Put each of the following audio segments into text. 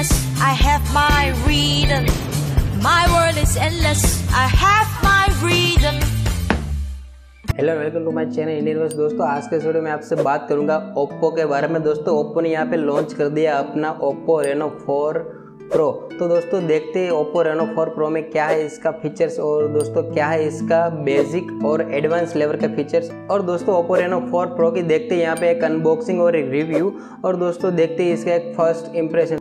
endless. I have my reason. My world is endless. I have my reason. Hello welcome to my channel Indian verse. दोस्तों आज के video में आपसे बात करूंगा ओप्पो के बारे में। दोस्तों ओप्पो ने यहाँ पे लॉन्च कर दिया अपना ओप्पो Reno4 Pro। तो दोस्तों देखते हैं ओप्पो Reno4 Pro में क्या है इसका फीचर्स और दोस्तों क्या है इसका बेसिक और एडवांस लेवल का फीचर्स। और दोस्तों ओप्पो Reno4 Pro की देखते हैं यहाँ पे एक अनबॉक्सिंग और एक रिव्यू और दोस्तों देखते हैं इसका एक फर्स्ट इंप्रेशन।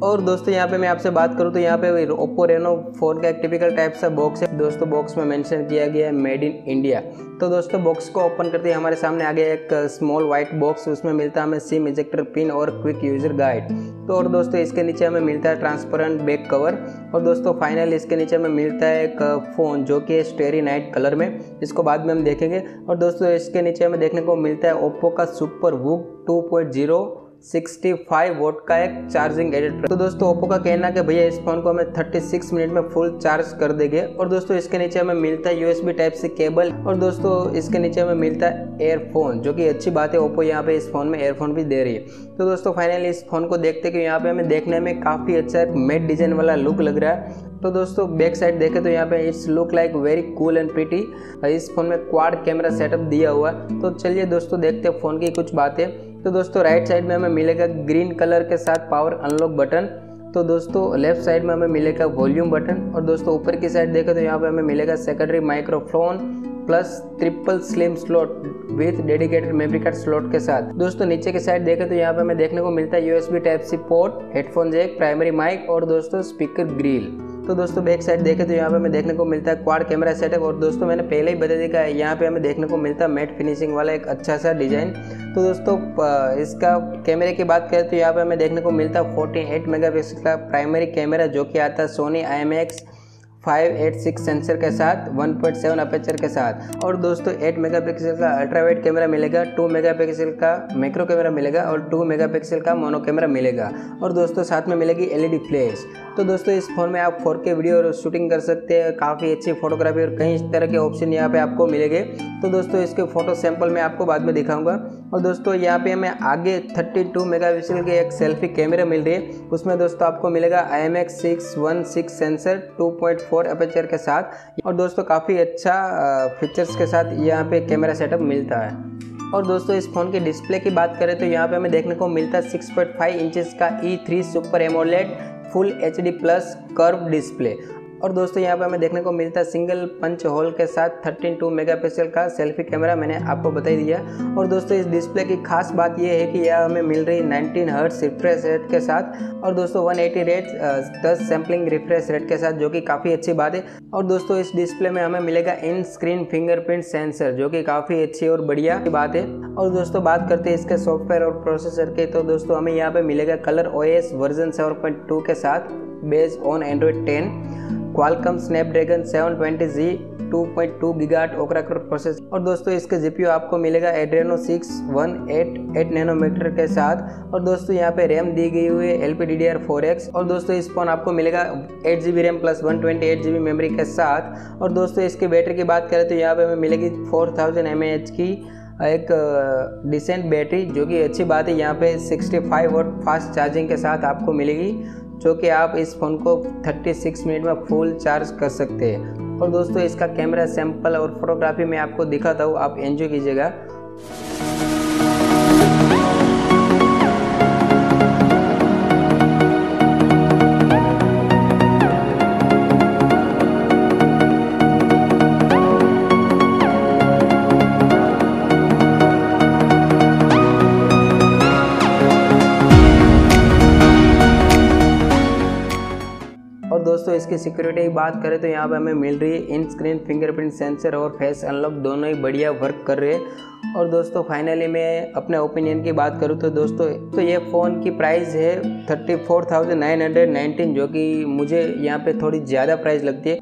और दोस्तों यहाँ पे मैं आपसे बात करूँ तो यहाँ पे ओप्पो Reno4 का एक टिपिकल टाइप सा बॉक्स है। दोस्तों बॉक्स में मेंशन किया गया है मेड इन इंडिया। तो दोस्तों बॉक्स को ओपन करते ही हमारे सामने आ गया एक स्मॉल वाइट बॉक्स। उसमें मिलता है हमें सिम इजेक्टर पिन और क्विक यूजर गाइड। तो और दोस्तों इसके नीचे हमें मिलता है ट्रांसपेरेंट बैक कवर। और दोस्तों फाइनल इसके नीचे हमें मिलता है एक फ़ोन जो कि स्टेरी नाइट कलर में, इसको बाद में हम देखेंगे। और दोस्तों इसके नीचे हमें देखने को मिलता है ओप्पो का सुपर वूक 2.0 65 वोट का एक चार्जिंग एडेप्टर। तो दोस्तों ओप्पो का कहना है कि भैया इस फोन को हमें 36 मिनट में फुल चार्ज कर देंगे। और दोस्तों इसके नीचे हमें मिलता है USB टाइप से केबल। और दोस्तों इसके नीचे हमें मिलता है एयरफोन, जो कि अच्छी बात है, ओप्पो यहाँ पे इस फोन में एयरफोन भी दे रही है। तो दोस्तों फाइनली इस फोन को देखते हैं कि यहाँ पे हमें देखने में काफ़ी अच्छा मैट डिजाइन वाला लुक लग रहा है। तो दोस्तों बैक साइड देखें तो यहाँ पे it's look like very cool and pretty. इस फोन में क्वाड कैमरा सेटअप दिया हुआ है। तो चलिए दोस्तों देखते हैं फ़ोन की कुछ बातें। तो दोस्तों राइट साइड में हमें मिलेगा ग्रीन कलर के साथ पावर अनलॉक बटन। तो दोस्तों लेफ्ट साइड में हमें मिलेगा वॉल्यूम बटन। और दोस्तों ऊपर की साइड देखें तो यहाँ पे हमें मिलेगा secondary microphone plus triple slim slot with dedicated memory card slot के साथ। दोस्तों नीचे की साइड देखें तो यहाँ पे हमें देखने को मिलता है USB type C port, headphone jack, primary mic और दोस्तों स्पीकर ग्रिल। तो दोस्तों बैक साइड देखें तो यहाँ पे हमें देखने को मिलता है क्वाड कैमरा सेटअप। और दोस्तों मैंने पहले ही बता दिया है यहाँ पे हमें देखने को मिलता है मैट फिनिशिंग वाला एक अच्छा सा डिजाइन। तो दोस्तों इसका कैमरे की बात करें तो यहाँ पे हमें देखने को मिलता है 48 मेगापिक्सल का प्राइमरी कैमरा, जो कि आता है सोनी IMX586 सेंसर के साथ 1.7 अपर्चर के साथ। और दोस्तों 8 मेगापिक्सल का अल्ट्रावाइड कैमरा मिलेगा, 2 मेगापिक्सल का मैक्रो कैमरा मिलेगा और 2 मेगापिक्सल का मोनो कैमरा मिलेगा। और दोस्तों साथ में मिलेगी LED फ्लैश। तो दोस्तों इस फोन में आप 4K वीडियो शूटिंग कर सकते हैं, काफ़ी अच्छी फोटोग्राफी और कई तरह के ऑप्शन यहाँ पे आपको मिलेंगे। तो दोस्तों इसके फोटो सैंपल मैं आपको बाद में दिखाऊंगा। और दोस्तों यहाँ पे हमें आगे 32 मेगापिक्सल की एक सेल्फी कैमरा मिल रही है। उसमें दोस्तों आपको मिलेगा IMX616 सेंसर 2.4 अपर्चर के साथ। और दोस्तों काफ़ी अच्छा फीचर्स के साथ यहाँ पे कैमरा सेटअप मिलता है। और दोस्तों इस फ़ोन के डिस्प्ले की बात करें तो यहाँ पे हमें देखने को मिलता है 6.5 इंचेस का E3 super AMOLED full HD plus curve display. और दोस्तों यहाँ पे हमें देखने को मिलता है सिंगल पंच होल के साथ 13.2 मेगापिक्सल का सेल्फी कैमरा, मैंने आपको बता दिया। और दोस्तों इस डिस्प्ले की खास बात ये है कि यह हमें मिल रही 19 हर्ट्ज रिफ्रेश रेट के साथ और दोस्तों 180 rate touch sampling refresh rate के साथ, जो कि काफ़ी अच्छी बात है। और दोस्तों इस डिस्प्ले में हमें मिलेगा इन स्क्रीन फिंगरप्रिंट सेंसर, जो कि काफ़ी अच्छी और बढ़िया बात है। और दोस्तों बात करते हैं इसके सॉफ्टवेयर और प्रोसेसर के। तो दोस्तों हमें यहाँ पे मिलेगा कलर OS वर्जन 7.2 के साथ based on Android 10, Qualcomm Snapdragon 720G 2.2 GHz octa core process. और दोस्तों इसके GPU आपको मिलेगा Adreno 6188 नैनोमीटर के साथ। और दोस्तों यहाँ पे रैम दी गई हुई है LPDDR4X। और दोस्तों इस फोन आपको मिलेगा 8GB RAM plus 128GB memory के साथ। और दोस्तों इसकी बैटरी की बात करें तो यहाँ पे हमें मिलेगी 4000 mAh की एक डिसेंट बैटरी, जो कि अच्छी बात है। यहाँ पे 65 वोट फास्ट चार्जिंग के साथ आपको मिलेगी, जो कि आप इस फ़ोन को 36 मिनट में फुल चार्ज कर सकते हैं। और दोस्तों इसका कैमरा सैंपल और फोटोग्राफी मैं आपको दिखाता हूँ, आप एंजॉय कीजिएगा। और दोस्तों इसकी सिक्योरिटी की बात करें तो यहाँ पे हमें मिल रही है इन स्क्रीन फिंगरप्रिंट सेंसर और फेस अनलॉक, दोनों ही बढ़िया वर्क कर रहे हैं। और दोस्तों फाइनली मैं अपने ओपिनियन की बात करूँ तो दोस्तों तो ये फ़ोन की प्राइस है 34,919, जो कि मुझे यहाँ पे थोड़ी ज़्यादा प्राइस लगती है।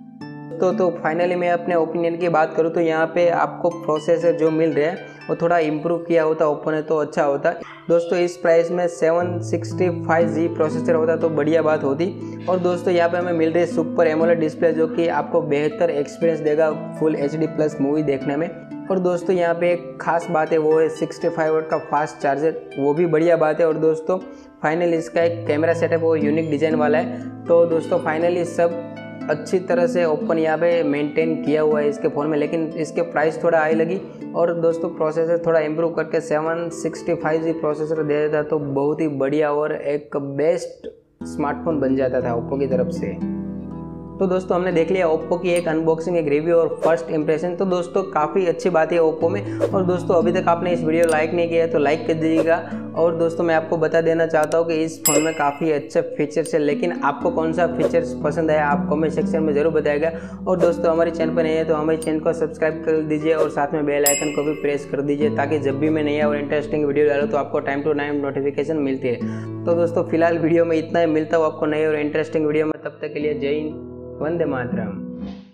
तो फाइनली मैं अपने ओपिनियन की बात करूँ तो यहाँ पे आपको प्रोसेसर जो मिल रहे हैं वो थोड़ा इम्प्रूव किया होता ओप्पो ने तो अच्छा होता। दोस्तों इस प्राइस में 765G प्रोसेसर होता तो बढ़िया बात होती। और दोस्तों यहाँ पे हमें मिल रही है सुपर एमोलेड डिस्प्ले, जो कि आपको बेहतर एक्सपीरियंस देगा फुल HD प्लस मूवी देखने में। और दोस्तों यहाँ पे एक खास बात है, वो है 65 वाट का फास्ट चार्जर, वो भी बढ़िया बात है। और दोस्तों फाइनली इसका एक कैमरा सेटअप वो यूनिक डिज़ाइन वाला है। तो दोस्तों फाइनली सब अच्छी तरह से ओप्पो ने यहाँ पे मेंटेन किया हुआ है इसके फ़ोन में, लेकिन इसके प्राइस थोड़ा हाई लगी। और दोस्तों प्रोसेसर थोड़ा इम्प्रूव करके 765G प्रोसेसर दे देता तो बहुत ही बढ़िया और एक बेस्ट स्मार्टफोन बन जाता था ओप्पो की तरफ से। तो दोस्तों हमने देख लिया ओप्पो की एक अनबॉक्सिंग, एक रिव्यू और फर्स्ट इंप्रेशन। तो दोस्तों काफ़ी अच्छी बात है ओप्पो में। और दोस्तों अभी तक आपने इस वीडियो लाइक नहीं किया है तो लाइक कर दीजिएगा। और दोस्तों मैं आपको बता देना चाहता हूँ कि इस फ़ोन में काफ़ी अच्छे फीचर्स है, लेकिन आपको कौन सा फीचर्स पसंद आया आप कमेंट सेक्शन में ज़रूर बताइएगा। और दोस्तों हमारे चैनल पर नहीं है तो हमारे चैनल को सब्सक्राइब कर दीजिए और साथ में बेल आइकन को भी प्रेस कर दीजिए, ताकि जब भी मैं नया और इंटरेस्टिंग वीडियो डालूँ तो आपको टाइम टू टाइम नोटिफिकेशन मिलती है। तो दोस्तों फिलहाल वीडियो में इतना ही, मिलता हूँ आपको नए और इंटरेस्टिंग वीडियो में, तब तक के लिए जय हिंद, वंदे मातरम।